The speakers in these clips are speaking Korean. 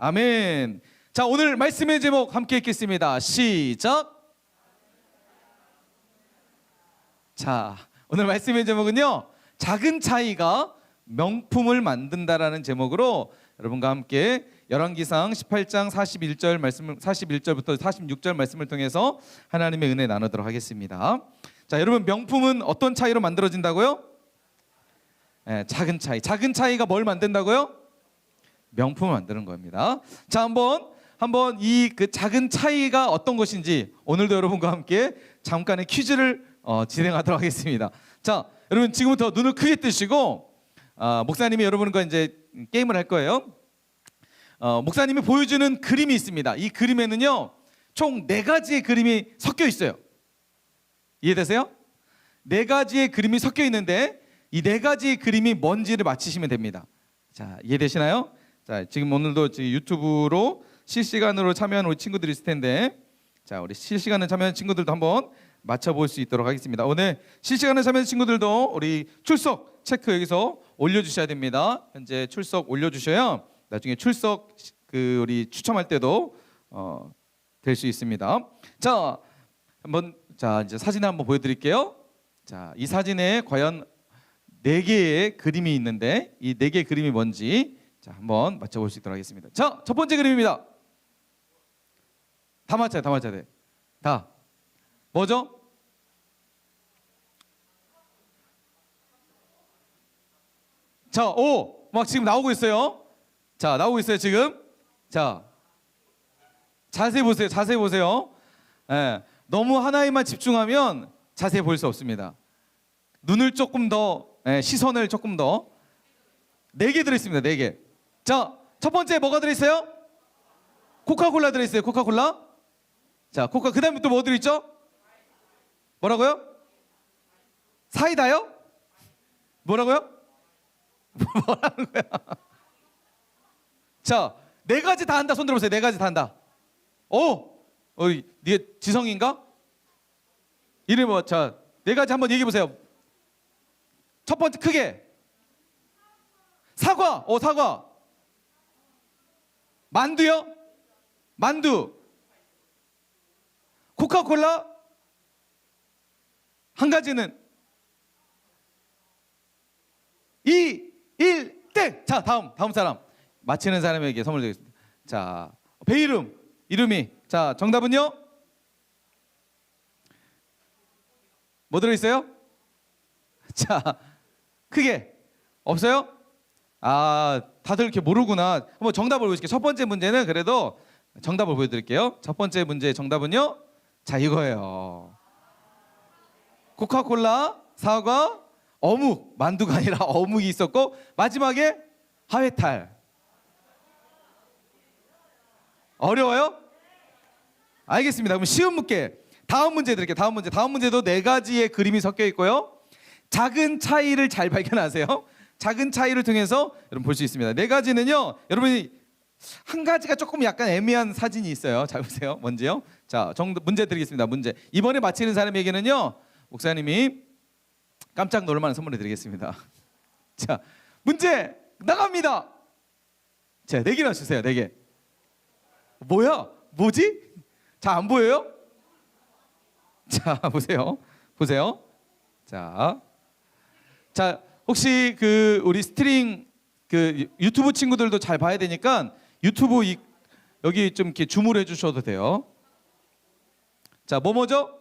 아멘. 자, 오늘 말씀의 제목 함께 읽겠습니다. 시작. 자, 오늘 말씀의 제목은요, 작은 차이가 명품을 만든다라는 제목으로 여러분과 함께 열왕기상 18장 41절 말씀을 41절부터 46절 말씀을 통해서 하나님의 은혜 나누도록 하겠습니다. 자, 여러분, 명품은 어떤 차이로 만들어진다고요? 작은 차이. 작은 차이가 뭘 만든다고요? 명품을 만드는 겁니다. 자, 한번 이 그 작은 차이가 어떤 것인지 오늘도 여러분과 함께 잠깐의 퀴즈를 진행하도록 하겠습니다. 자, 여러분, 지금부터 눈을 크게 뜨시고 목사님이 여러분과 이제 게임을 할 거예요. 목사님이 보여주는 그림이 있습니다. 이 그림에는요, 총 4가지의 그림이 섞여 있어요. 이해되세요? 4가지의 그림이 섞여 있는데 이 4가지의 그림이 뭔지를 맞히시면 됩니다. 자, 이해되시나요? 자, 지금 오늘도 유튜브로 실시간으로 참여하는 우리 친구들이 있을 텐데, 자, 우리 실시간에 참여하는 친구들도 한번 맞춰볼 수 있도록 하겠습니다. 오늘 실시간에 참여하는 친구들도 우리 출석 체크 여기서 올려주셔야 됩니다. 현재 출석 올려주셔야 나중에 출석 우리 추첨할 때도 될 수 있습니다. 자, 이제 사진을 한번 보여드릴게요. 자, 이 사진에 과연 4개의 그림이 있는데 이 4개의 그림이 뭔지 자, 한번 맞춰볼 수 있도록 하겠습니다. 자, 첫 번째 그림입니다. 다 맞춰야 돼. 다 뭐죠? 자, 막 지금 나오고 있어요. 자, 나오고 있어요 지금. 자, 자세히 보세요. 너무 하나에만 집중하면 자세히 볼 수 없습니다. 눈을 조금 더, 시선을 조금 더. 4개 들어있습니다. 4개. 자, 첫 번째 뭐가 들어있어요? 코카콜라 들어있어요. 코카콜라. 자, 그 다음에 또 뭐 들어있죠? 뭐라고요? 사이다요? 뭐라고요? 뭐라는 거야? 자, 4가지 다 한다. 손 들어보세요. 4가지 다 한다. 이게 지성인가? 이름이 뭐? 자, 4가지 한번 얘기해 보세요. 첫 번째 크게 사과. 사과. 만두요? 만두. 코카콜라. 한 가지는 2, 1, 땡. 자, 다음 사람 맞히는 사람에게 선물 드리겠습니다. 자, 배 이름이. 자, 정답은요? 뭐 들어있어요? 자, 크게. 없어요? 다들 이렇게 모르구나. 한번 정답을 보여줄게요. 첫 번째 문제는 그래도 정답을 보여드릴게요. 첫 번째 문제의 정답은요, 자, 이거예요. 코카콜라, 사과, 어묵. 만두가 아니라 어묵이 있었고, 마지막에 하회탈. 어려워요? 알겠습니다. 그럼 쉬운 문제. 다음 문제 드릴게요. 다음 문제도 4가지의 그림이 섞여 있고요. 작은 차이를 잘 발견하세요. 작은 차이를 통해서 여러분 볼 수 있습니다. 4가지는요, 여러분이 한 가지가 조금 약간 애매한 사진이 있어요. 잘 보세요. 뭔지요? 자, 문제 드리겠습니다. 문제. 이번에 맞히는 사람에게는요, 목사님이 깜짝 놀랄 만한 선물을 드리겠습니다. 자, 문제 나갑니다. 자, 4개나 주세요. 4개. 뭐지? 자, 안 보여요? 자, 보세요. 자, 혹시 우리 스트링 유튜브 친구들도 잘 봐야 되니까 유튜브 여기 좀 이렇게 줌을 해주셔도 돼요. 자, 뭐죠?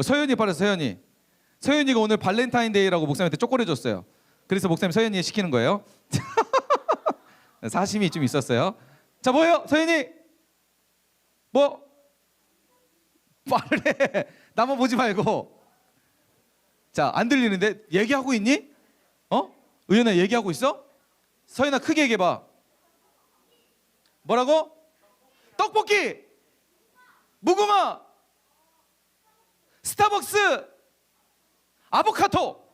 서연이 받았어요. 서연이가 오늘 발렌타인데이라고 목사님한테 초콜릿 줬어요. 그래서 목사님 서연이 시키는 거예요. 사심이 좀 있었어요. 자, 뭐예요? 서연이 뭐? 말해. 나만 보지 말고. 자, 안 들리는데 얘기하고 있니? 의연아, 얘기하고 있어? 서연아, 크게 얘기해봐. 뭐라고? 떡볶이, 무궁화, 스타벅스, 아보카도.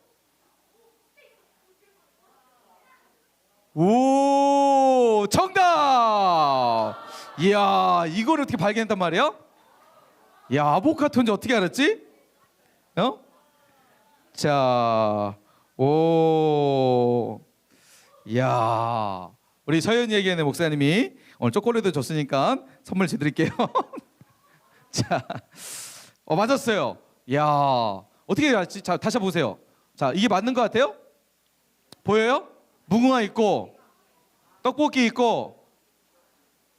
오, 정답. 이야, 이걸 어떻게 발견했단 말이야? 야, 아보카도인지 어떻게 알았지? 자, 오, 이야, 우리 서현이에게는 목사님이 오늘 초콜릿도 줬으니까 선물 드릴게요. 자, 맞았어요. 야, 어떻게 알지? 자, 다시 보세요. 자, 이게 맞는 것 같아요? 보여요? 무궁화 있고 떡볶이 있고,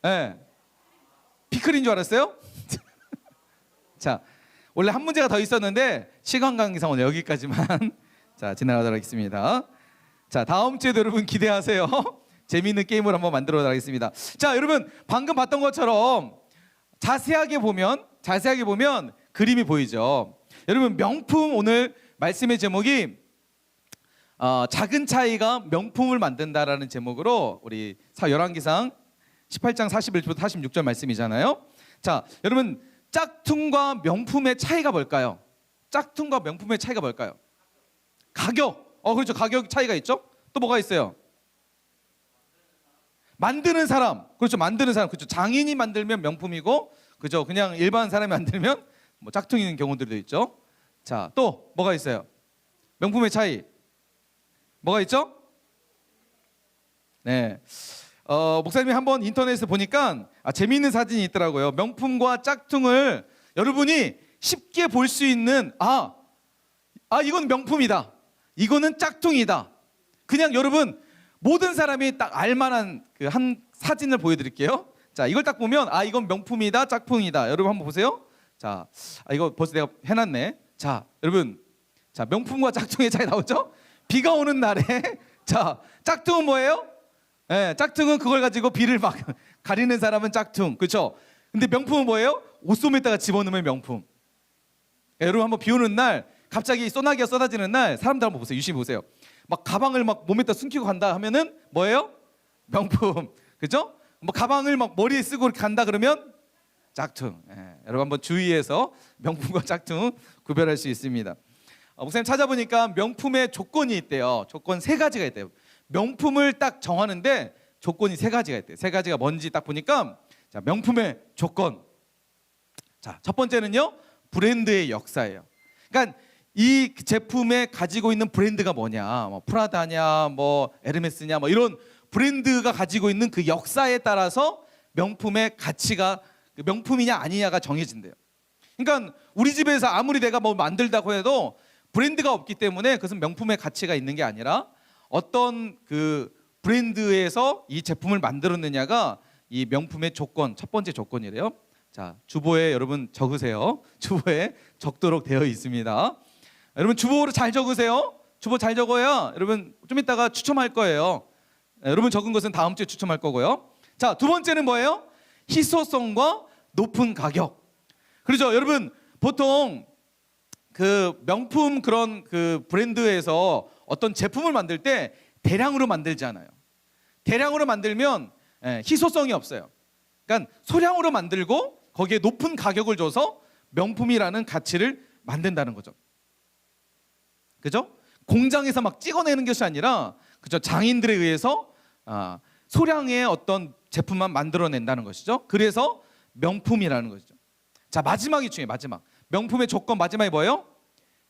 예, 피클인 줄 알았어요? 자, 원래 한 문제가 더 있었는데 시간 관계상 오늘 여기까지만 자 진행하도록 하겠습니다. 자, 다음 주에도 여러분 기대하세요. 재미있는 게임을 한번 만들어 나가겠습니다. 자, 여러분 방금 봤던 것처럼 자세하게 보면 그림이 보이죠. 여러분 명품, 오늘 말씀의 제목이 작은 차이가 명품을 만든다라는 제목으로 우리 열왕기상 18장 41절부터 46절 말씀이잖아요. 자, 여러분 짝퉁과 명품의 차이가 뭘까요? 짝퉁과 명품의 차이가 뭘까요? 가격. 그렇죠. 가격 차이가 있죠. 또 뭐가 있어요? 만드는 사람. 그렇죠. 만드는 사람. 그렇죠. 장인이 만들면 명품이고, 그죠. 그냥 일반 사람이 만들면 뭐 짝퉁인 경우들도 있죠. 자, 또 뭐가 있어요? 명품의 차이. 뭐가 있죠? 네. 목사님이 한번 인터넷에 보니까 재미있는 사진이 있더라고요. 명품과 짝퉁을 여러분이 쉽게 볼 수 있는 이건 명품이다, 이거는 짝퉁이다, 그냥 여러분 모든 사람이 딱 알만한 그 한 사진을 보여드릴게요. 자, 이걸 딱 보면 이건 명품이다, 짝퉁이다. 여러분 한번 보세요. 자, 이거 벌써 내가 해놨네. 자, 여러분, 자, 명품과 짝퉁의 차이 나오죠? 비가 오는 날에 자, 짝퉁은 뭐예요? 네, 짝퉁은 그걸 가지고 비를 막 가리는 사람은 짝퉁, 그렇죠? 근데 명품은 뭐예요? 옷소매에다가 집어넣으면 명품. 여러분 한번 비 오는 날 갑자기 소나기가 쏟아지는 날 사람들 한번 보세요. 유심히 보세요. 막 가방을 막 몸에다 숨기고 간다 하면은 뭐예요? 명품, 그렇죠? 뭐 가방을 막 머리에 쓰고 이렇게 간다 그러면 짝퉁. 여러분 한번 주의해서 명품과 짝퉁 구별할 수 있습니다. 목사님 찾아보니까 명품의 조건이 있대요. 조건 3가지가 있대요. 명품을 딱 정하는데 조건이 3가지가 있대요. 3가지가 뭔지 딱 보니까, 자, 명품의 조건. 자, 첫 번째는요, 브랜드의 역사예요. 그러니까 이 제품에 가지고 있는 브랜드가 뭐냐, 뭐 프라다냐, 뭐 에르메스냐, 뭐 이런 브랜드가 가지고 있는 그 역사에 따라서 명품의 가치가 명품이냐 아니냐가 정해진대요. 그러니까 우리 집에서 아무리 내가 뭐 만들다고 해도 브랜드가 없기 때문에 그것은 명품의 가치가 있는 게 아니라 어떤 그 브랜드에서 이 제품을 만들었느냐가 이 명품의 조건, 첫 번째 조건이래요. 자, 주보에 여러분 적으세요. 주보에 적도록 되어 있습니다. 여러분 주보로 잘 적으세요. 주보 잘 적어야 여러분 좀 이따가 추첨할 거예요. 여러분 적은 것은 다음 주에 추첨할 거고요. 자, 두 번째는 뭐예요? 희소성과 높은 가격. 그렇죠. 여러분 보통 그 명품 그런 그 브랜드에서 어떤 제품을 만들 때 대량으로 만들잖아요. 대량으로 만들면 희소성이 없어요. 그러니까 소량으로 만들고 거기에 높은 가격을 줘서 명품이라는 가치를 만든다는 거죠. 그죠? 공장에서 막 찍어내는 것이 아니라, 그죠? 장인들에 의해서 소량의 어떤 제품만 만들어낸다는 것이죠. 그래서 명품이라는 것이죠. 자, 마지막이 중요해요. 마지막. 명품의 조건 마지막이 뭐예요?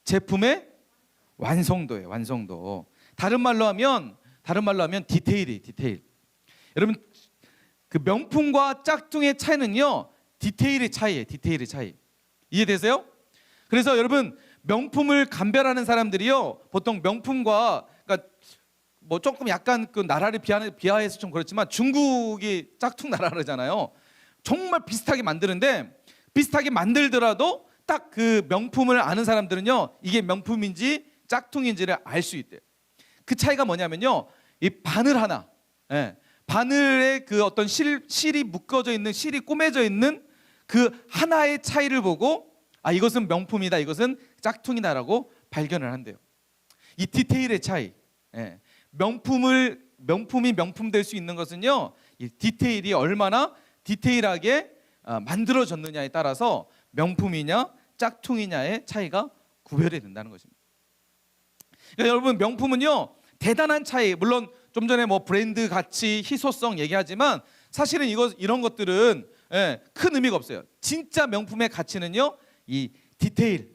제품의 완성도예요. 완성도. 다른 말로 하면 디테일이에요. 디테일. 여러분 그 명품과 짝퉁의 차이는요, 디테일의 차이예요. 디테일의 차이. 이해되세요? 그래서 여러분 명품을 감별하는 사람들이요, 보통 명품과, 그러니까 뭐 조금 약간 그 나라를 비하해서 좀 그렇지만 중국이 짝퉁 나라잖아요. 정말 비슷하게 만드는데, 비슷하게 만들더라도 딱 그 명품을 아는 사람들은요, 이게 명품인지 짝퉁인지를 알 수 있대요. 그 차이가 뭐냐면요, 이 바늘 하나, 바늘에 그 어떤 실이 묶어져 있는, 실이 꼬매져 있는 그 하나의 차이를 보고 이것은 명품이다, 이것은 짝퉁이다라고 발견을 한대요. 이 디테일의 차이. 명품이 명품 될 수 있는 것은요, 이 디테일이 얼마나 디테일하게 만들어졌느냐에 따라서 명품이냐 짝퉁이냐의 차이가 구별이 된다는 것입니다. 그러니까 여러분 명품은요, 대단한 차이, 물론 좀 전에 뭐 브랜드 가치, 희소성 얘기하지만 사실은 이런 것들은 큰 의미가 없어요. 진짜 명품의 가치는요, 이 디테일,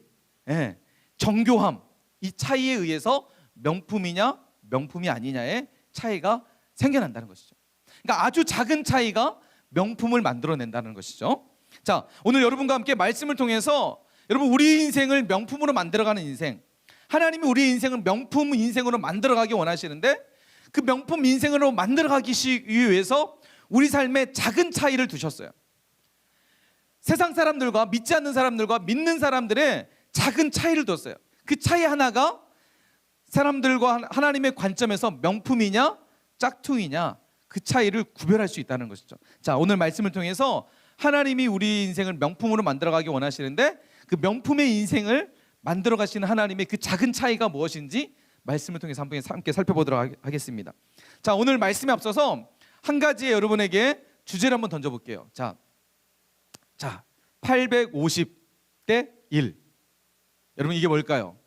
정교함, 이 차이에 의해서 명품이냐 명품이 아니냐의 차이가 생겨난다는 것이죠. 그러니까 아주 작은 차이가 명품을 만들어낸다는 것이죠. 자, 오늘 여러분과 함께 말씀을 통해서 여러분 우리 인생을 명품으로 만들어가는 인생, 하나님이 우리 인생을 명품 인생으로 만들어가기 원하시는데 그 명품 인생으로 만들어가기 위해서 우리 삶에 작은 차이를 두셨어요. 세상 사람들과 믿지 않는 사람들과 믿는 사람들의 작은 차이를 뒀어요. 그 차이 하나가 사람들과 하나님의 관점에서 명품이냐 짝퉁이냐 그 차이를 구별할 수 있다는 것이죠. 자, 오늘 말씀을 통해서 하나님이 우리 인생을 명품으로 만들어가기 원하시는데 그 명품의 인생을 만들어 가시는 하나님의 그 작은 차이가 무엇인지 말씀을 통해서 함께 살펴보도록 하겠습니다. 자, 오늘 말씀에 앞서서 한 가지 여러분에게 주제를 한번 던져볼게요. 자, 850대 1. 여러분 이게 뭘까요?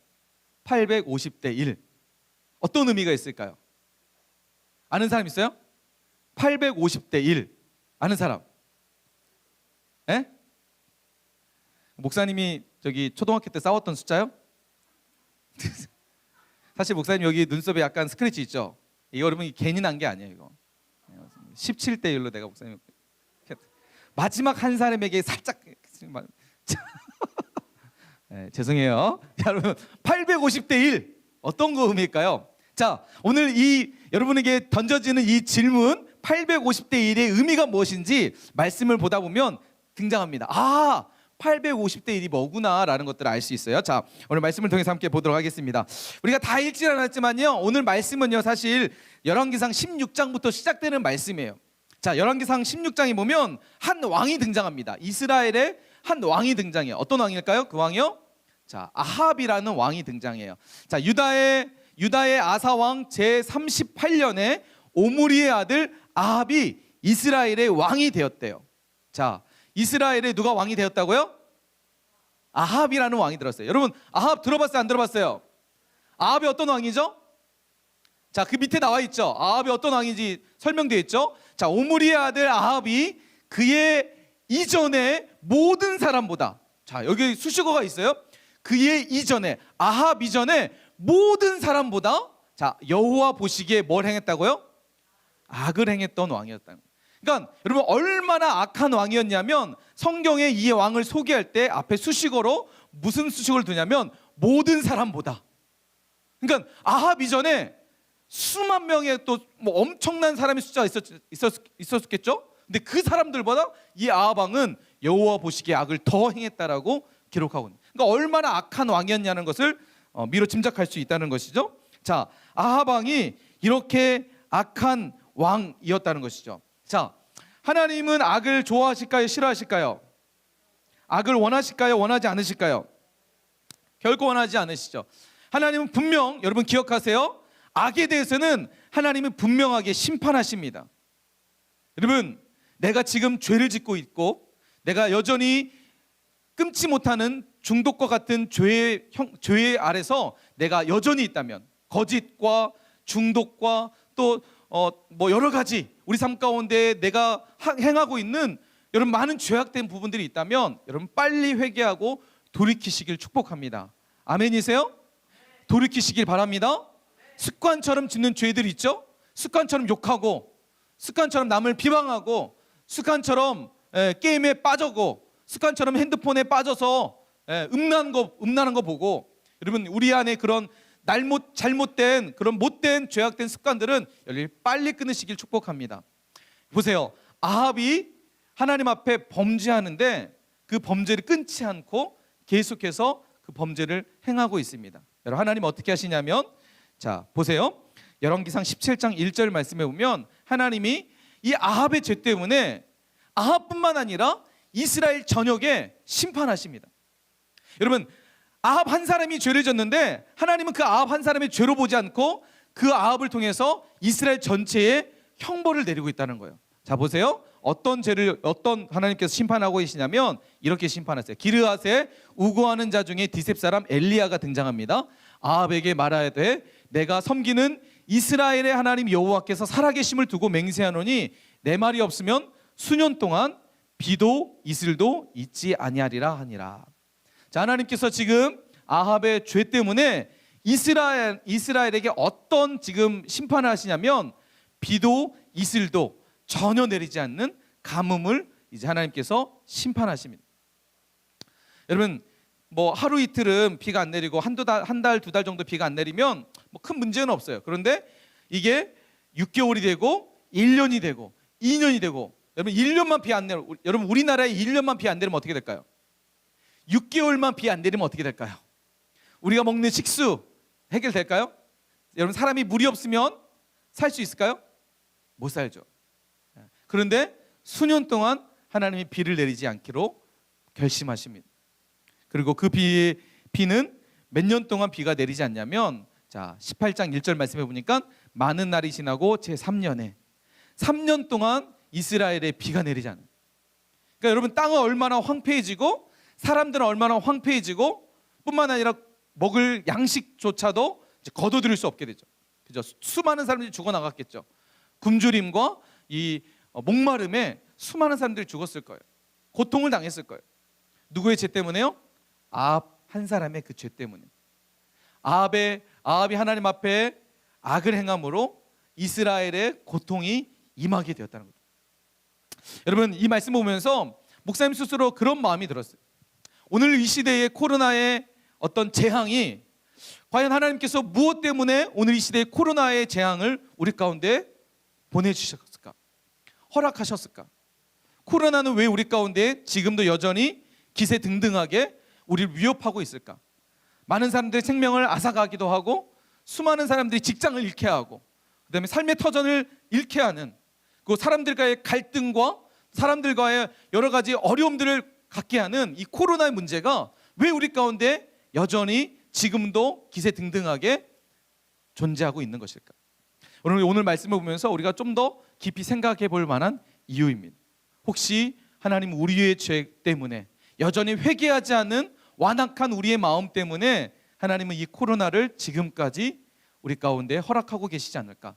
850대 1. 어떤 의미가 있을까요? 아는 사람 있어요? 850대 1. 아는 사람? 예? 목사님이 저기 초등학교 때 싸웠던 숫자요? 사실 목사님 여기 눈썹에 약간 스크래치 있죠? 이거 여러분 괜히 난 게 아니에요. 이거 17대 1로 내가 목사님 마지막 한 사람에게 살짝 네, 죄송해요. 여러분 850대 1 어떤 거 의미일까요? 자, 오늘 이 여러분에게 던져지는 이 질문 850대 1의 의미가 무엇인지 말씀을 보다 보면 등장합니다. 아, 850대 1이 뭐구나라는 것들을 알 수 있어요. 자, 오늘 말씀을 통해서 함께 보도록 하겠습니다. 우리가 다 읽지 않았지만요, 오늘 말씀은요 사실 열왕기상 16장부터 시작되는 말씀이에요. 자, 열왕기상 16장에 보면 한 왕이 등장합니다. 이스라엘의 한 왕이 등장해요. 어떤 왕일까요? 그 왕이요? 자, 아합이라는 왕이 등장해요. 자, 유다의 아사왕 제38년에 오므리의 아들 아합이 이스라엘의 왕이 되었대요. 자, 이스라엘에 누가 왕이 되었다고요? 아합이라는 왕이 들었어요. 여러분 아합 들어봤어요? 안 들어봤어요? 아합이 어떤 왕이죠? 자, 그 밑에 나와 있죠. 아합이 어떤 왕인지 설명되어 있죠. 자, 오므리의 아들 아합이 그의 이전에 모든 사람보다, 자 여기 수식어가 있어요. 그의 이전에, 아합 이전에 모든 사람보다, 자 여호와 보시기에 뭘 행했다고요? 악을 행했던 왕이었다는 거예요. 그러니까 여러분 얼마나 악한 왕이었냐면 성경에 이 왕을 소개할 때 앞에 수식어로 무슨 수식어를 두냐면 모든 사람보다. 그러니까 아합 이전에 수만 명의 또 뭐 엄청난 사람의 숫자가 있었겠죠. 근데 그 사람들보다 이 아합 왕은 여호와 보시기에 악을 더 행했다라고 기록하고 있는. 그러니까 얼마나 악한 왕이었냐는 것을 미로 짐작할 수 있다는 것이죠. 자, 아합 왕이 이렇게 악한 왕이었다는 것이죠. 자, 하나님은 악을 좋아하실까요? 싫어하실까요? 악을 원하실까요? 원하지 않으실까요? 결코 원하지 않으시죠. 하나님은 분명, 여러분 기억하세요, 악에 대해서는 하나님은 분명하게 심판하십니다. 여러분, 내가 지금 죄를 짓고 있고 내가 여전히 끊지 못하는 중독과 같은 죄의 아래서 내가 여전히 있다면, 거짓과 중독과 또 뭐 여러 가지 우리 삶 가운데 내가 행하고 있는 여러분 많은 죄악된 부분들이 있다면 여러분 빨리 회개하고 돌이키시길 축복합니다. 아멘이세요? 돌이키시길 바랍니다. 습관처럼 짓는 죄들이 있죠. 습관처럼 욕하고, 습관처럼 남을 비방하고, 습관처럼 게임에 빠져고, 습관처럼 핸드폰에 빠져서 음란한 거 보고, 여러분 우리 안에 그런 잘못된 그런 못된 죄악된 습관들은 여러분 빨리 끊으시길 축복합니다. 보세요, 아합이 하나님 앞에 범죄하는데 그 범죄를 끊지 않고 계속해서 그 범죄를 행하고 있습니다. 여러분 하나님 어떻게 하시냐면, 자 보세요, 열왕기상 17장 1절 말씀에 보면 하나님이 이 아합의 죄 때문에 아합뿐만 아니라 이스라엘 전역에 심판하십니다. 여러분 아합 한 사람이 죄를 졌는데 하나님은 그 아합 한 사람의 죄로 보지 않고 그 아합을 통해서 이스라엘 전체에 형벌을 내리고 있다는 거예요. 자 보세요, 어떤 하나님께서 심판하고 계시냐면 이렇게 심판하세요. 기르앗에 우고하는 자 중에 디셉 사람 엘리야가 등장합니다. 아합에게 말하야 돼, 내가 섬기는 이스라엘의 하나님 여호와께서 살아계심을 두고 맹세하노니 내 말이 없으면 수년 동안 비도 이슬도 있지 아니하리라 하니라. 자, 하나님께서 지금 아합의 죄 때문에 이스라엘에게 어떤 지금 심판을 하시냐면 비도 이슬도 전혀 내리지 않는 가뭄을 이제 하나님께서 심판하십니다. 여러분, 뭐 하루 이틀은 비가 안 내리고 한 달, 두 달 정도 비가 안 내리면 뭐 큰 문제는 없어요. 그런데 이게 6개월이 되고 1년이 되고 2년이 되고, 여러분 1년만 비 안 내리면, 여러분 우리나라에 1년만 비 안 내리면 어떻게 될까요? 6개월만 비 안 내리면 어떻게 될까요? 우리가 먹는 식수 해결될까요? 여러분, 사람이 물이 없으면 살 수 있을까요? 못 살죠. 그런데 수년 동안 하나님이 비를 내리지 않기로 결심하십니다. 그리고 그 비는 몇 년 동안 비가 내리지 않냐면, 자 18장 1절 말씀해 보니까 많은 날이 지나고 제3년에 3년 동안 이스라엘에 비가 내리지 않아요. 그러니까 여러분, 땅은 얼마나 황폐해지고 사람들은 얼마나 황폐해지고 뿐만 아니라 먹을 양식조차도 이제 거둬들일 수 없게 되죠. 그죠? 수많은 사람들이 죽어나갔겠죠. 굶주림과 이 목마름에 수많은 사람들이 죽었을 거예요. 고통을 당했을 거예요. 누구의 죄 때문에요? 아합 한 사람의 그 죄 때문에. 아합이 하나님 앞에 악을 행함으로 이스라엘의 고통이 임하게 되었다는 거죠. 여러분, 이 말씀 보면서 목사님 스스로 그런 마음이 들었어요. 오늘 이 시대의 코로나의 어떤 재앙이 과연 하나님께서 무엇 때문에 오늘 이 시대의 코로나의 재앙을 우리 가운데 보내주셨을까? 허락하셨을까? 코로나는 왜 우리 가운데 지금도 여전히 기세등등하게 우리를 위협하고 있을까? 많은 사람들의 생명을 앗아가기도 하고, 수많은 사람들이 직장을 잃게 하고, 그 다음에 삶의 터전을 잃게 하는, 그 사람들과의 갈등과 사람들과의 여러 가지 어려움들을 갖게 하는 이 코로나의 문제가 왜 우리 가운데 여전히 지금도 기세등등하게 존재하고 있는 것일까? 오늘 말씀을 보면서 우리가 좀 더 깊이 생각해 볼 만한 이유입니다. 혹시 하나님 우리의 죄 때문에, 여전히 회개하지 않는 완악한 우리의 마음 때문에 하나님은 이 코로나를 지금까지 우리 가운데 허락하고 계시지 않을까?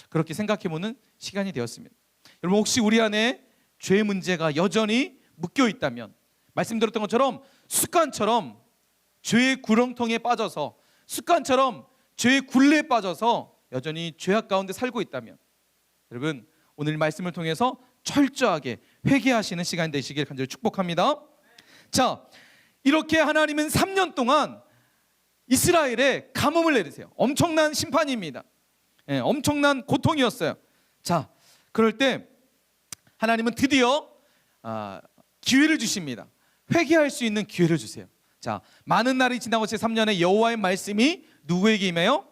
그렇게 생각해 보는 시간이 되었습니다. 여러분, 혹시 우리 안에 죄 문제가 여전히 묶여 있다면, 말씀드렸던 것처럼 습관처럼 죄의 구렁텅이에 빠져서, 습관처럼 죄의 굴레에 빠져서 여전히 죄악 가운데 살고 있다면, 여러분 오늘 말씀을 통해서 철저하게 회개하시는 시간 되시길 간절히 축복합니다. 자, 이렇게 하나님은 3년 동안 이스라엘에 가뭄을 내리세요. 엄청난 심판입니다. 엄청난 고통이었어요. 자, 그럴 때 하나님은 드디어 기회를 주십니다. 회개할 수 있는 기회를 주세요. 자, 많은 날이 지나고 제3년에 여호와의 말씀이 누구에게 임해요?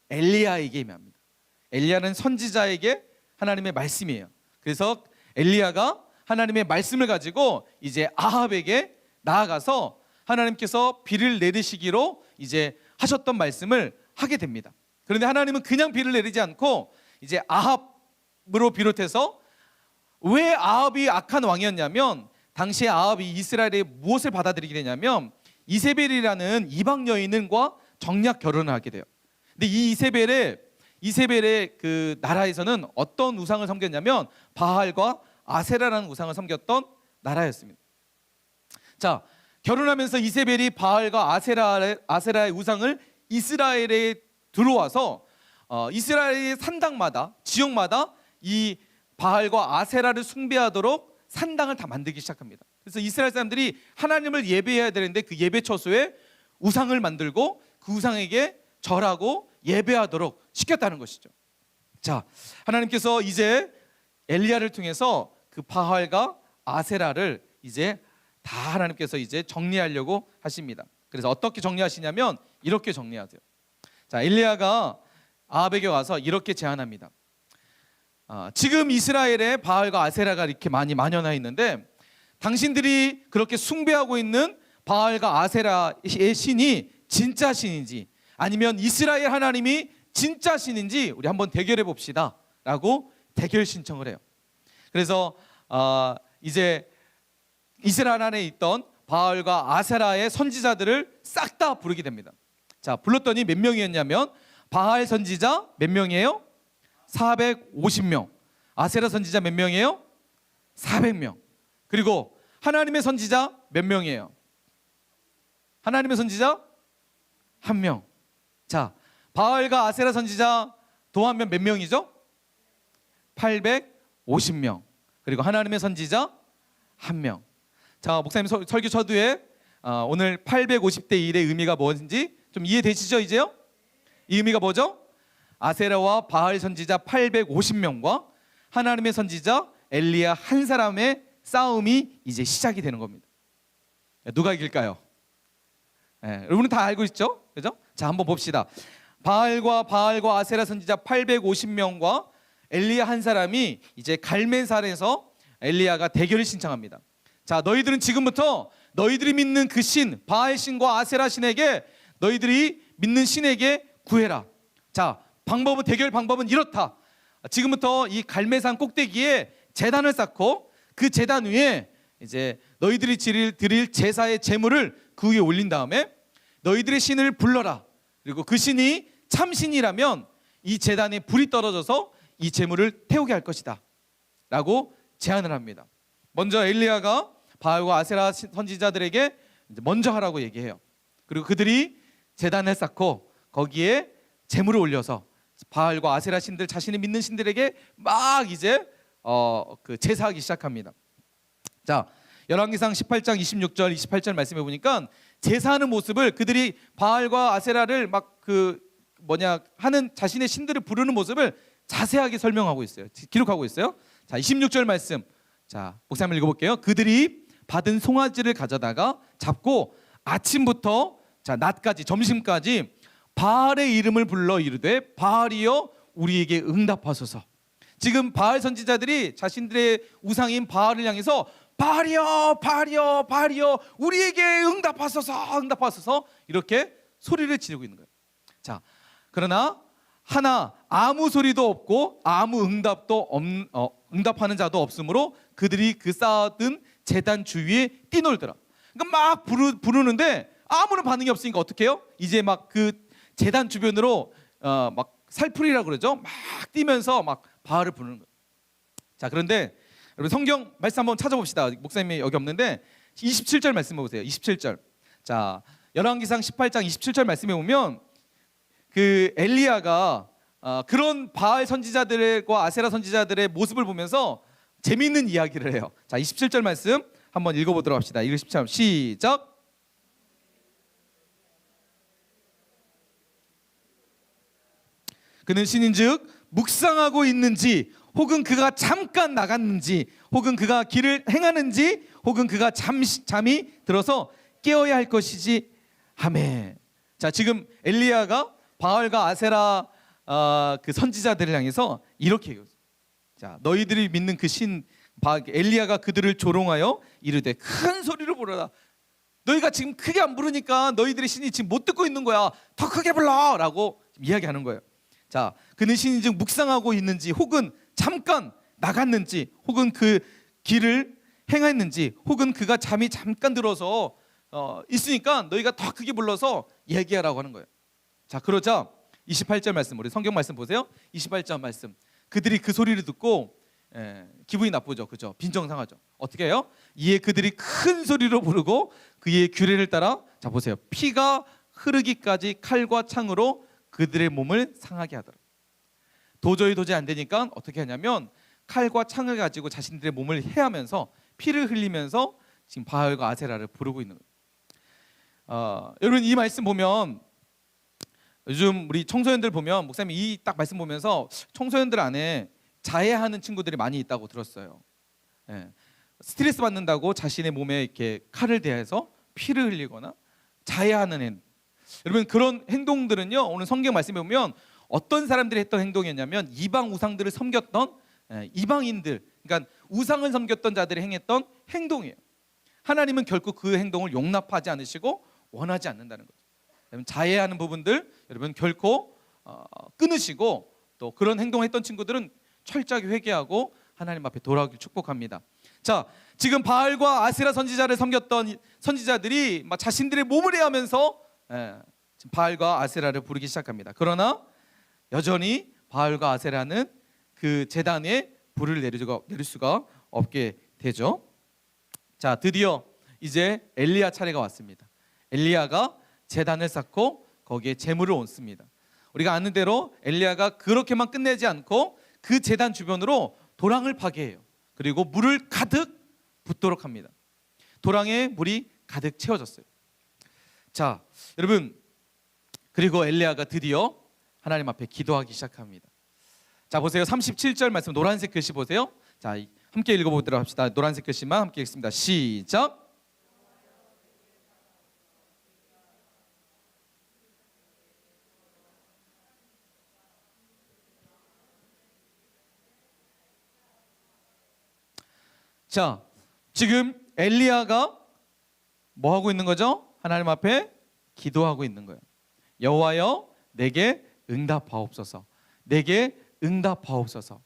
엘리야에게 임합니다. 엘리야는 선지자에게 하나님의 말씀이에요. 그래서 엘리야가 하나님의 말씀을 가지고 이제 아합에게 나아가서 하나님께서 비를 내리시기로 이제 하셨던 말씀을 하게 됩니다. 그런데 하나님은 그냥 비를 내리지 않고 이제 아합으로 비롯해서, 왜 아합이 악한 왕이었냐면, 당시에 아합이 이스라엘에 무엇을 받아들이게 되냐면 이세벨이라는 이방 여인과 정략 결혼을 하게 돼요. 근데 이 이세벨의 그 나라에서는 어떤 우상을 섬겼냐면 바알과 아세라라는 우상을 섬겼던 나라였습니다. 자, 결혼하면서 이세벨이 바알과 아세라의 우상을 이스라엘에 들어와서 이스라엘의 산당마다, 지역마다 이 바알과 아세라를 숭배하도록 산당을 다 만들기 시작합니다. 그래서 이스라엘 사람들이 하나님을 예배해야 되는데 그 예배 처소에 우상을 만들고 그 우상에게 절하고 예배하도록 시켰다는 것이죠. 자, 하나님께서 이제 엘리야를 통해서 그 바알과 아세라를 이제 다 하나님께서 이제 정리하려고 하십니다. 그래서 어떻게 정리하시냐면 이렇게 정리하세요. 자, 엘리야가 아합에게 와서 이렇게 제안합니다. 지금 이스라엘에 바알과 아세라가 이렇게 많이 만연해 있는데, 당신들이 그렇게 숭배하고 있는 바알과 아세라의 신이 진짜 신인지, 아니면 이스라엘 하나님이 진짜 신인지 우리 한번 대결해 봅시다 라고 대결 신청을 해요. 그래서 이제 이스라엘 안에 있던 바알과 아세라의 선지자들을 싹 다 부르게 됩니다. 자, 불렀더니 몇 명이었냐면, 바알 선지자 몇 명이에요? 450명. 아세라 선지자 몇 명이에요? 400명. 그리고 하나님의 선지자 몇 명이에요? 하나님의 선지자 1명. 자, 바알과 아세라 선지자 도하면 몇 명이죠? 50명, 그리고 하나님의 선지자 1명. 자, 목사님 설교 서두에 오늘 850대 1의 의미가 뭔지 좀 이해되시죠 이제요? 이 의미가 뭐죠? 아세라와 바알 선지자 850명과 하나님의 선지자 엘리야 한 사람의 싸움이 이제 시작이 되는 겁니다. 누가 이길까요? 여러분은 다 알고 있죠? 그죠? 자, 한번 봅시다. 바알과 아세라 선지자 850명과 엘리야 한 사람이 이제 갈멜산에서 엘리야가 대결을 신청합니다. 자, 너희들은 지금부터 너희들이 믿는 그 신, 바알 신과 아세라 신에게, 너희들이 믿는 신에게 구해라. 자, 대결 방법은 이렇다. 지금부터 이 갈멜산 꼭대기에 제단을 쌓고 그 제단 위에 이제 너희들이 드릴 제사의 제물을 그 위에 올린 다음에 너희들의 신을 불러라. 그리고 그 신이 참신이라면 이 제단에 불이 떨어져서 이 제물을 태우게 할 것이다 라고 제안을 합니다. 먼저 엘리야가 바알과 아세라 선지자들에게 먼저 하라고 얘기해요. 그리고 그들이 제단을 쌓고 거기에 제물을 올려서 바알과 아세라 신들, 자신이 믿는 신들에게 막 이제 그 제사하기 시작합니다. 자, 열왕기상 18장 26절 28절 말씀해 보니까 제사하는 모습을, 그들이 바알과 아세라를 막 하는 자신의 신들을 부르는 모습을 자세하게 설명하고 있어요. 기록하고 있어요. 자, 26절 말씀. 자, 목사님 읽어볼게요. 그들이 받은 송아지를 가져다가 잡고 아침부터 낮까지, 점심까지 바알의 이름을 불러 이르되 바알이여 우리에게 응답하소서. 지금 바알 선지자들이 자신들의 우상인 바알을 향해서 바알이여 바알이여 바알이여 우리에게 응답하소서 이렇게 소리를 지르고 있는 거예요. 자, 그러나 아무 소리도 없고 아무 응답하는 자도 없으므로 그들이 그 쌓아둔 제단 주위에 뛰놀더라. 그러니까 막 부르는데 아무런 반응이 없으니까 어떻게 해요? 이제 막 그 제단 주변으로 막 살풀이라 그러죠. 막 뛰면서 막 바알을 부르는 거예요. 자, 그런데 여러분 성경 말씀 한번 찾아봅시다. 목사님이 여기 없는데 27절 말씀 보세요. 27절. 자, 열왕기상 18장 27절 말씀에 보면 그 엘리야가 그런 바알 선지자들과 아세라 선지자들의 모습을 보면서 재미있는 이야기를 해요. 자, 27절 말씀 한번 읽어보도록 합시다. 27절 시작. 그는 신인즉 묵상하고 있는지, 혹은 그가 잠깐 나갔는지, 혹은 그가 길을 행하는지, 혹은 그가 잠이 들어서 깨어야 할 것이지 하매. 자, 지금 엘리야가 바알과 아세라 그 선지자들을 향해서 이렇게 얘기했어요. 자, 너희들이 믿는 그 신 엘리야가 그들을 조롱하여 이르되 큰 소리로 부르라. 너희가 지금 크게 안 부르니까 너희들의 신이 지금 못 듣고 있는 거야. 더 크게 불러라고 이야기하는 거예요. 자, 그는 신인즉 묵상하고 있는지, 혹은 잠깐 나갔는지, 혹은 그 길을 행했는지, 혹은 그가 잠이 잠깐 들어서 있으니까 너희가 더 크게 불러서 얘기하라고 하는 거예요. 자, 그러자 28절 말씀, 우리 성경 말씀 보세요. 28절 말씀. 그들이 그 소리를 듣고 기분이 나쁘죠, 그죠? 빈정상하죠. 어떻게 해요? 이에 그들이 큰 소리로 부르고 그의 규례를 따라, 자 보세요, 피가 흐르기까지 칼과 창으로 그들의 몸을 상하게 하더라. 도저히 안 되니까 어떻게 하냐면 칼과 창을 가지고 자신들의 몸을 해하면서 피를 흘리면서 지금 바알과 아세라를 부르고 있는 거예요. 여러분 이 말씀 보면, 요즘 우리 청소년들 보면, 목사님이 이 딱 말씀 보면서 청소년들 안에 자해하는 친구들이 많이 있다고 들었어요. 스트레스 받는다고 자신의 몸에 이렇게 칼을 대해서 피를 흘리거나 자해하는 애. 여러분 그런 행동들은요, 오늘 성경 말씀에 보면 어떤 사람들이 했던 행동이었냐면 이방 우상들을 섬겼던 이방인들, 그러니까 우상을 섬겼던 자들이 행했던 행동이에요. 하나님은 결코 그 행동을 용납하지 않으시고 원하지 않는다는 거죠. 여러분 자해하는 부분들 여러분 결코 끊으시고, 또 그런 행동을 했던 친구들은 철저하게 회개하고 하나님 앞에 돌아오길 축복합니다. 자, 지금 바알과 아세라 선지자를 섬겼던 선지자들이 막 자신들의 몸을 해하면서 지금 바알과 아세라를 부르기 시작합니다. 그러나 여전히 바알과 아세라는 그 제단에 불을 내릴 수가 없게 되죠. 자, 드디어 이제 엘리야 차례가 왔습니다. 엘리야가 제단을 쌓고 거기에 제물을 얹습니다. 우리가 아는 대로 엘리야가 그렇게만 끝내지 않고 그 제단 주변으로 도랑을 파괴해요. 그리고 물을 가득 붓도록 합니다. 도랑에 물이 가득 채워졌어요. 자, 여러분, 그리고 엘리야가 드디어 하나님 앞에 기도하기 시작합니다. 자, 보세요. 37절 말씀, 노란색 글씨 보세요. 자, 함께 읽어보도록 합시다. 노란색 글씨만 함께 읽습니다. 시작. 자, 지금 엘리야가 뭐 하고 있는 거죠? 하나님 앞에 기도하고 있는 거예요. 여호와여, 내게 응답하옵소서. 내게 응답하옵소서.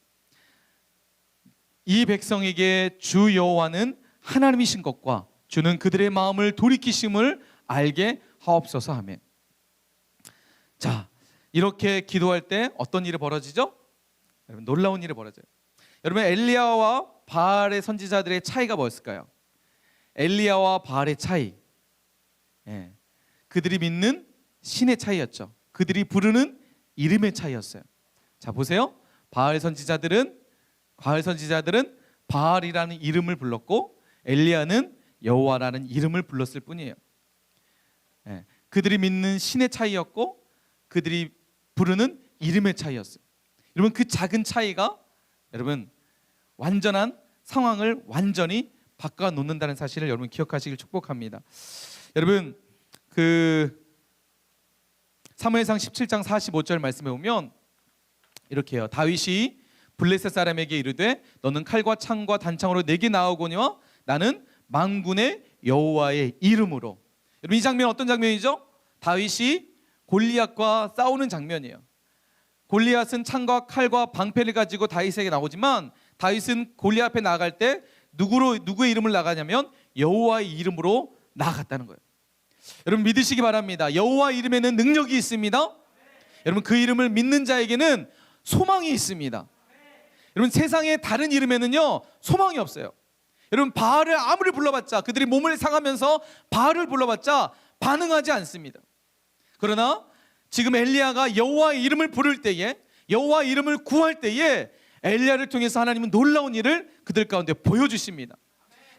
이 백성에게 주 여호와는 하나님이신 것과 주는 그들의 마음을 돌이키심을 알게 하옵소서. 아멘. 자, 이렇게 기도할 때 어떤 일이 벌어지죠? 여러분, 놀라운 일이 벌어져요. 여러분, 엘리야와 바알의 선지자들의 차이가 뭐였을까요? 엘리야와 바알의 차이, 그들이 믿는 신의 차이였죠. 그들이 부르는 이름의 차이였어요. 자, 보세요. 바알 선지자들은 바알이라는 이름을 불렀고 엘리야는 여호와라는 이름을 불렀을 뿐이에요. 그들이 믿는 신의 차이였고 그들이 부르는 이름의 차이였어요. 여러분, 그 작은 차이가 여러분 완전한 상황을 완전히 바꿔 놓는다는 사실을 여러분 기억하시길 축복합니다. 여러분, 그 사무엘상 17장 45절 말씀에 보면 이렇게 해요. 다윗이 블레셋 사람에게 이르되 너는 칼과 창과 단창으로 내게 나아오거니와 나는 만군의 여호와의 이름으로. 여러분, 이 장면 어떤 장면이죠? 다윗이 골리앗과 싸우는 장면이에요. 골리앗은 창과 칼과 방패를 가지고 다윗에게 나오지만 다윗은 골리앗 앞에 나아갈 때 누구의 이름을 나가냐면 여호와의 이름으로 나아갔다는 거예요. 여러분, 믿으시기 바랍니다. 여호와 이름에는 능력이 있습니다. 여러분, 그 이름을 믿는 자에게는 소망이 있습니다. 여러분, 세상의 다른 이름에는요 소망이 없어요. 여러분, 바알을 아무리 불러봤자, 그들이 몸을 상하면서 바알을 불러봤자 반응하지 않습니다. 그러나 지금 엘리야가 여호와의 이름을 부를 때에, 여호와의 이름을 구할 때에 엘리야를 통해서 하나님은 놀라운 일을 그들 가운데 보여주십니다.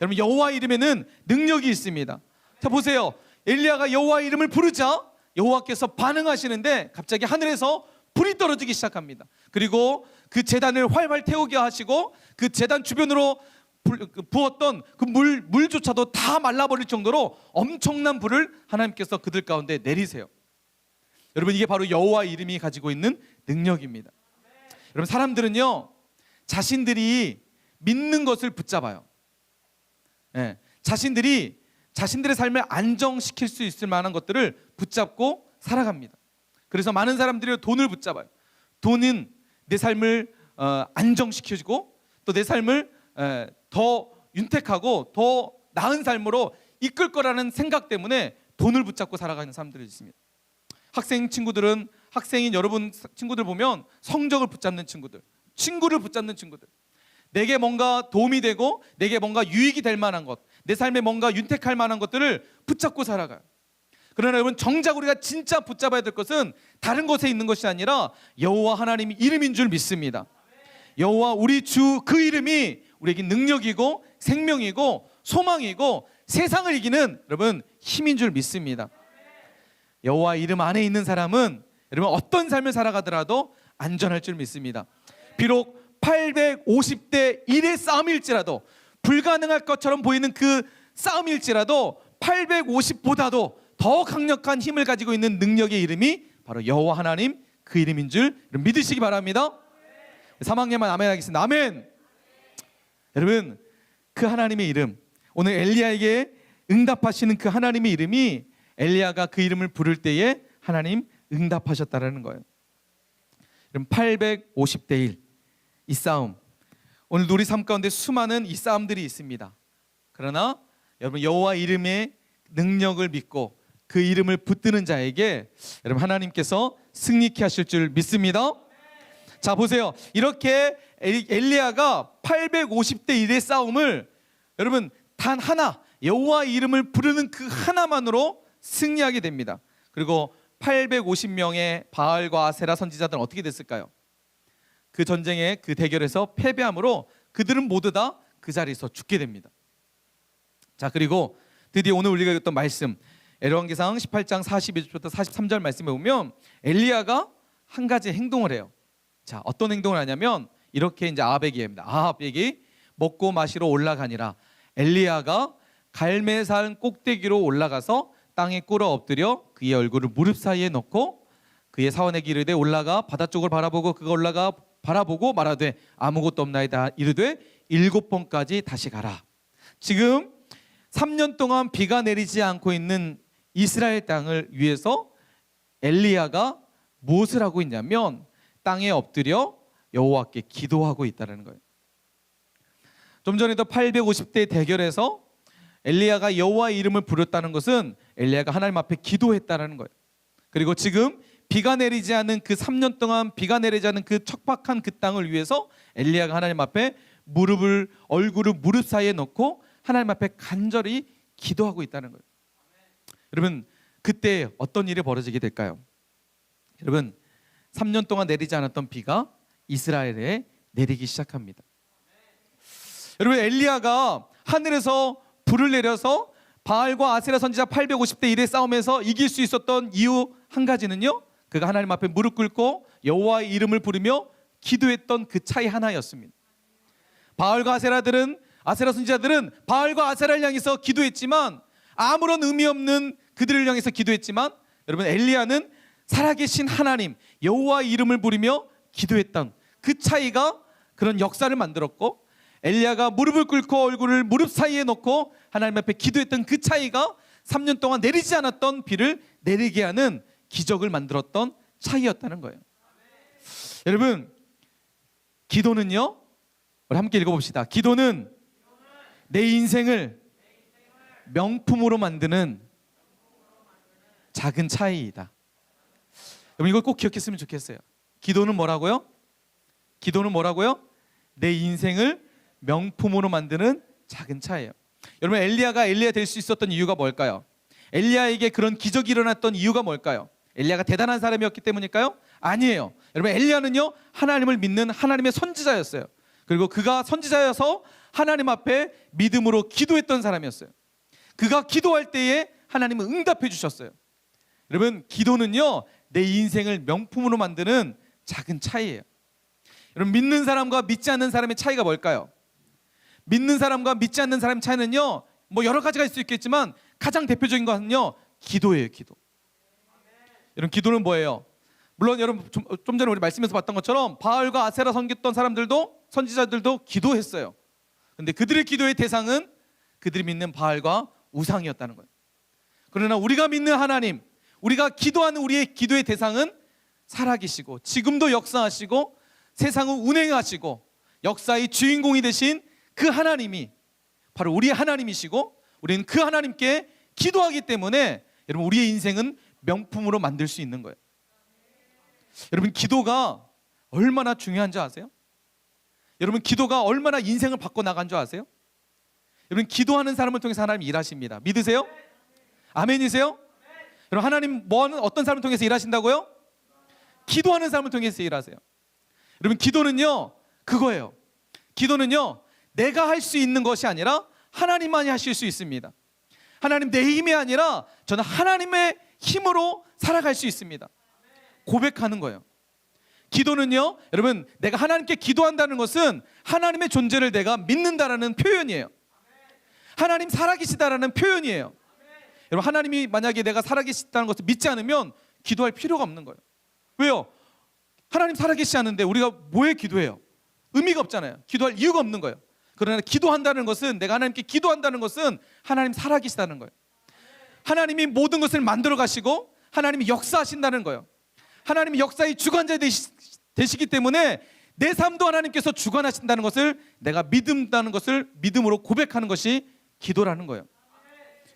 여러분, 여호와의 이름에는 능력이 있습니다. 자, 보세요. 엘리야가 여호와의 이름을 부르자 여호와께서 반응하시는데 갑자기 하늘에서 불이 떨어지기 시작합니다. 그리고 그 제단을 활활 태우게 하시고 그 제단 주변으로 부었던 그 물조차도 다 말라버릴 정도로 엄청난 불을 하나님께서 그들 가운데 내리세요. 여러분, 이게 바로 여호와의 이름이 가지고 있는 능력입니다. 여러분, 사람들은요 자신들이 믿는 것을 붙잡아요. 자신들의 삶을 안정시킬 수 있을 만한 것들을 붙잡고 살아갑니다. 그래서 많은 사람들이 돈을 붙잡아요. 돈은 내 삶을 안정시켜주고 또 내 삶을 더 윤택하고 더 나은 삶으로 이끌 거라는 생각 때문에 돈을 붙잡고 살아가는 사람들이 있습니다. 학생인 여러분 친구들 보면 성적을 붙잡는 친구들, 친구를 붙잡는 친구들, 내게 뭔가 도움이 되고 내게 뭔가 유익이 될 만한 것, 내 삶에 뭔가 윤택할 만한 것들을 붙잡고 살아가요. 그러나 여러분, 정작 우리가 진짜 붙잡아야 될 것은 다른 곳에 있는 것이 아니라 여호와 하나님의 이름인 줄 믿습니다. 여호와 우리 주 그 이름이 우리에게 능력이고 생명이고 소망이고 세상을 이기는 여러분 힘인 줄 믿습니다. 여호와 이름 안에 있는 사람은 여러분 어떤 삶을 살아가더라도 안전할 줄 믿습니다. 비록 850대 1의 싸움일지라도, 불가능할 것처럼 보이는 그 싸움일지라도 850보다도 더 강력한 힘을 가지고 있는 능력의 이름이 바로 여호와 하나님 그 이름인 줄 믿으시기 바랍니다. 3학년만 아멘 하겠습니다. 아멘. 여러분, 그 하나님의 이름, 오늘 엘리야에게 응답하시는 그 하나님의 이름이 엘리야가 그 이름을 부를 때에 하나님 응답하셨다라는 거예요. 여러분, 850대 1 이 싸움, 오늘 우리 삶 가운데 수많은 이 싸움들이 있습니다. 그러나 여러분, 여호와 이름의 능력을 믿고 그 이름을 붙드는 자에게 여러분 하나님께서 승리케 하실 줄 믿습니다. 자, 보세요. 이렇게 엘리야가 850대 1의 싸움을 여러분 단 하나, 여호와 이름을 부르는 그 하나만으로 승리하게 됩니다. 그리고 850명의 바알과 아세라 선지자들은 어떻게 됐을까요? 그 전쟁의 그 대결에서 패배함으로 그들은 모두 다 그 자리에서 죽게 됩니다. 자, 그리고 드디어 오늘 우리가 읽었던 말씀 열왕기상 18장 42절부터 43절 말씀에 보면 엘리야가 한 가지 행동을 해요. 자, 어떤 행동을 하냐면 이렇게 이제 아합에게 얘기합니다. 아합에게 먹고 마시러 올라가니라. 엘리야가 갈멜산 꼭대기로 올라가서 땅에 꿇어 엎드려 그의 얼굴을 무릎 사이에 넣고 그의 사원에게 이르되 올라가 바다 쪽을 바라보고 그가 올라가 바라보고 말하되 아무것도 없나이다. 이르되 7번까지 다시 가라. 지금 3년 동안 비가 내리지 않고 있는 이스라엘 땅을 위해서 엘리야가 무엇을 하고 있냐면 땅에 엎드려 여호와께 기도하고 있다는 거예요. 좀 전에도 850대 대결에서 엘리야가 여호와의 이름을 부렸다는 것은 엘리야가 하나님 앞에 기도했다는 거예요. 그리고 지금 비가 내리지 않은 그 3년 동안 비가 내리지 않은 그 척박한 그 땅을 위해서 엘리야가 하나님 앞에 얼굴을 무릎 사이에 넣고 하나님 앞에 간절히 기도하고 있다는 거예요. 여러분, 그때 어떤 일이 벌어지게 될까요? 여러분, 3년 동안 내리지 않았던 비가 이스라엘에 내리기 시작합니다. 여러분, 엘리야가 하늘에서 불을 내려서 바알과 아세라 선지자 850대 1의 싸움에서 이길 수 있었던 이유 한 가지는요, 그가 하나님 앞에 무릎 꿇고 여호와의 이름을 부르며 기도했던 그 차이 하나였습니다. 바알과 아세라 선지자들은 바알과 아세라를 향해서 기도했지만 아무런 의미 없는 그들을 향해서 기도했지만, 여러분, 엘리야는 살아계신 하나님 여호와의 이름을 부르며 기도했던 그 차이가 그런 역사를 만들었고, 엘리야가 무릎을 꿇고 얼굴을 무릎 사이에 넣고 하나님 앞에 기도했던 그 차이가 3년 동안 내리지 않았던 비를 내리게 하는 기적을 만들었던 차이였다는 거예요. 여러분, 기도는요, 우리 함께 읽어봅시다. 기도는 내 인생을 명품으로 만드는 작은 차이이다. 여러분, 이걸 꼭 기억했으면 좋겠어요. 기도는 뭐라고요? 기도는 뭐라고요? 내 인생을 명품으로 만드는 작은 차이예요. 여러분, 엘리야가 엘리야 될 수 있었던 이유가 뭘까요? 엘리야에게 그런 기적이 일어났던 이유가 뭘까요? 엘리야가 대단한 사람이었기 때문일까요? 아니에요. 여러분, 엘리야는요, 하나님을 믿는 하나님의 선지자였어요. 그리고 그가 선지자여서 하나님 앞에 믿음으로 기도했던 사람이었어요. 그가 기도할 때에 하나님은 응답해 주셨어요. 여러분, 기도는요, 내 인생을 명품으로 만드는 작은 차이예요. 여러분, 믿는 사람과 믿지 않는 사람의 차이가 뭘까요? 믿는 사람과 믿지 않는 사람의 차이는요, 뭐 여러 가지가 있을 수 있겠지만 가장 대표적인 것은요, 기도예요. 기도. 여러분, 기도는 뭐예요? 물론 여러분, 좀 전에 우리 말씀에서 봤던 것처럼 바알과 아세라 섬겼던 사람들도, 선지자들도 기도했어요. 근데 그들의 기도의 대상은 그들이 믿는 바알과 우상이었다는 거예요. 그러나 우리가 믿는 하나님, 우리가 기도하는 우리의 기도의 대상은 살아계시고 지금도 역사하시고 세상을 운행하시고 역사의 주인공이 되신 그 하나님이 바로 우리의 하나님이시고, 우리는 그 하나님께 기도하기 때문에 여러분, 우리의 인생은 명품으로 만들 수 있는 거예요. 여러분, 기도가 얼마나 중요한 줄 아세요? 여러분, 기도가 얼마나 인생을 바꿔나간 줄 아세요? 여러분, 기도하는 사람을 통해서 하나님이 일하십니다. 믿으세요? 아멘이세요? 여러분, 하나님 어떤 사람을 통해서 일하신다고요? 기도하는 사람을 통해서 일하세요. 여러분, 기도는요, 그거예요. 기도는요, 내가 할 수 있는 것이 아니라 하나님만이 하실 수 있습니다. 하나님, 내 힘이 아니라 저는 하나님의 힘으로 살아갈 수 있습니다. 고백하는 거예요. 기도는요, 여러분, 내가 하나님께 기도한다는 것은 하나님의 존재를 내가 믿는다라는 표현이에요. 하나님 살아계시다라는 표현이에요. 여러분, 하나님이 만약에 내가 살아계시다는 것을 믿지 않으면 기도할 필요가 없는 거예요. 왜요? 하나님 살아계시지 않은데 우리가 뭐에 기도해요? 의미가 없잖아요. 기도할 이유가 없는 거예요. 그러나 기도한다는 것은, 내가 하나님께 기도한다는 것은 하나님 살아계시다는 거예요. 하나님이 모든 것을 만들어 가시고 하나님이 역사하신다는 거예요. 하나님이 역사의 주관자 되시기 때문에 내 삶도 하나님께서 주관하신다는 것을 내가 믿는다는 것을 믿음으로 고백하는 것이 기도라는 거예요.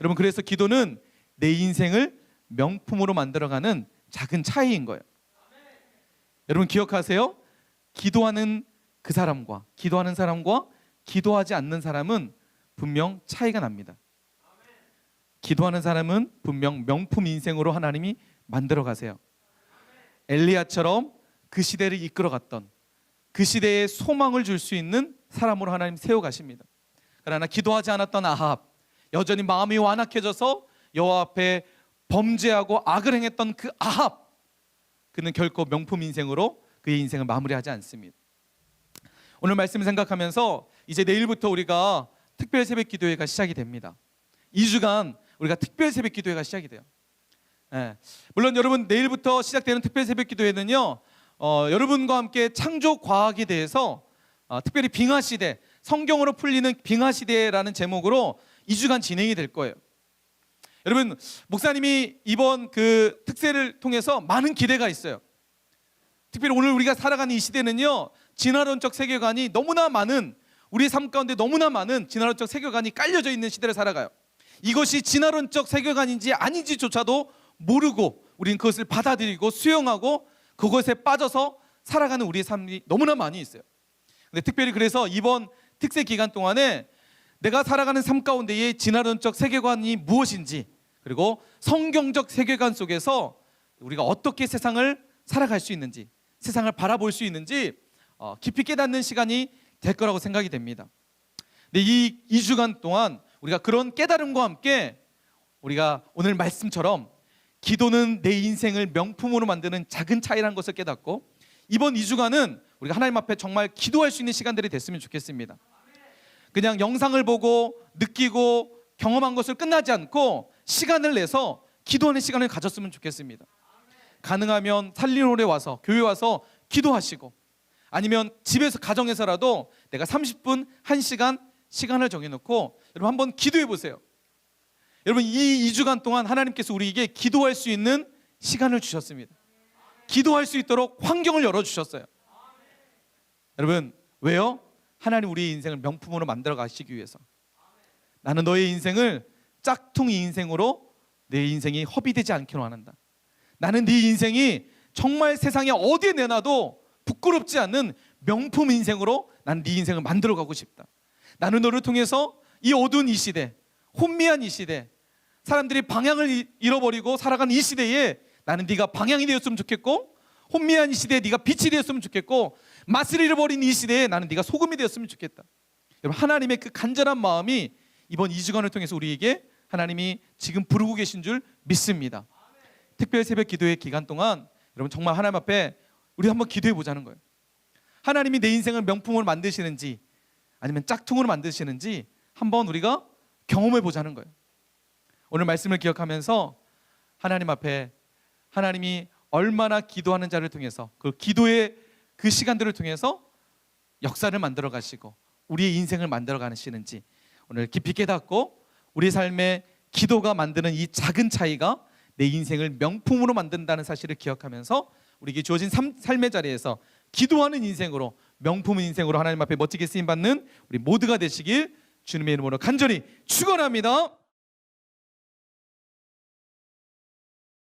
여러분, 그래서 기도는 내 인생을 명품으로 만들어가는 작은 차이인 거예요. 여러분, 기억하세요. 기도하는 그 사람과 기도하는 사람과 기도하지 않는 사람은 분명 차이가 납니다. 기도하는 사람은 분명 명품 인생으로 하나님이 만들어 가세요. 엘리야처럼 그 시대를 이끌어갔던 그 시대에 소망을 줄 수 있는 사람으로 하나님 세워가십니다. 그러나 기도하지 않았던 아합, 여전히 마음이 완악해져서 여호와 앞에 범죄하고 악을 행했던 그 아합, 그는 결코 명품 인생으로 그의 인생을 마무리하지 않습니다. 오늘 말씀을 생각하면서 이제 내일부터 우리가 특별 새벽 기도회가 시작이 됩니다. 2주간 우리가 특별 새벽 기도회가 시작이 돼요. 물론 여러분 내일부터 시작되는 특별 새벽 기도회는요, 여러분과 함께 창조 과학에 대해서 특별히 빙하 시대, 성경으로 풀리는 빙하 시대라는 제목으로 2주간 진행이 될 거예요. 여러분, 목사님이 이번 그 특세를 통해서 많은 기대가 있어요. 특별히 오늘 우리가 살아가는 이 시대는요, 진화론적 세계관이 너무나 많은, 우리 삶 가운데 너무나 많은 진화론적 세계관이 깔려져 있는 시대를 살아가요. 이것이 진화론적 세계관인지 아닌지조차도 모르고 우리는 그것을 받아들이고 수용하고 그것에 빠져서 살아가는 우리의 삶이 너무나 많이 있어요. 근데 특별히 그래서 이번 특세 기간 동안에 내가 살아가는 삶 가운데의 진화론적 세계관이 무엇인지, 그리고 성경적 세계관 속에서 우리가 어떻게 세상을 살아갈 수 있는지, 세상을 바라볼 수 있는지 깊이 깨닫는 시간이 될 거라고 생각이 됩니다. 근데 이 2주간 동안 우리가 그런 깨달음과 함께 우리가 오늘 말씀처럼 기도는 내 인생을 명품으로 만드는 작은 차이라는 것을 깨닫고, 이번 2주간은 우리가 하나님 앞에 정말 기도할 수 있는 시간들이 됐으면 좋겠습니다. 그냥 영상을 보고 느끼고 경험한 것을 끝나지 않고 시간을 내서 기도하는 시간을 가졌으면 좋겠습니다. 가능하면 살림홀에 와서, 교회 와서 기도하시고, 아니면 집에서, 가정에서라도 내가 30분, 1시간 시간을 정해놓고 여러분 한번 기도해 보세요. 여러분, 이 2주간 동안 하나님께서 우리에게 기도할 수 있는 시간을 주셨습니다. 기도할 수 있도록 환경을 열어주셨어요. 여러분, 왜요? 하나님 우리의 인생을 명품으로 만들어 가시기 위해서. 나는 너의 인생을 짝퉁 인생으로, 내 인생이 허비되지 않기로 원한다. 나는 네 인생이 정말 세상에 어디에 내놔도 부끄럽지 않는 명품 인생으로 나는 네 인생을 만들어 가고 싶다. 나는 너를 통해서 이 어두운 이 시대, 혼미한 이 시대, 사람들이 방향을 잃어버리고 살아가는 이 시대에 나는 네가 방향이 되었으면 좋겠고, 혼미한 이 시대에 네가 빛이 되었으면 좋겠고, 맛을 잃어버린 이 시대에 나는 네가 소금이 되었으면 좋겠다. 여러분, 하나님의 그 간절한 마음이 이번 2주간을 통해서 우리에게 하나님이 지금 부르고 계신 줄 믿습니다. 특별 새벽 기도의 기간 동안 여러분 정말 하나님 앞에 우리 한번 기도해 보자는 거예요. 하나님이 내 인생을 명품으로 만드시는지 아니면 짝퉁으로 만드시는지 한번 우리가 경험해 보자는 거예요. 오늘 말씀을 기억하면서 하나님 앞에 하나님이 얼마나 기도하는 자를 통해서, 그 기도의 그 시간들을 통해서 역사를 만들어 가시고 우리의 인생을 만들어 가시는지 오늘 깊이 깨닫고, 우리 삶의 기도가 만드는 이 작은 차이가 내 인생을 명품으로 만든다는 사실을 기억하면서 우리에게 주어진 삶의 자리에서 기도하는 인생으로, 명품 인생으로 하나님 앞에 멋지게 쓰임받는 우리 모두가 되시길 주님의 이름으로 간절히 축원합니다.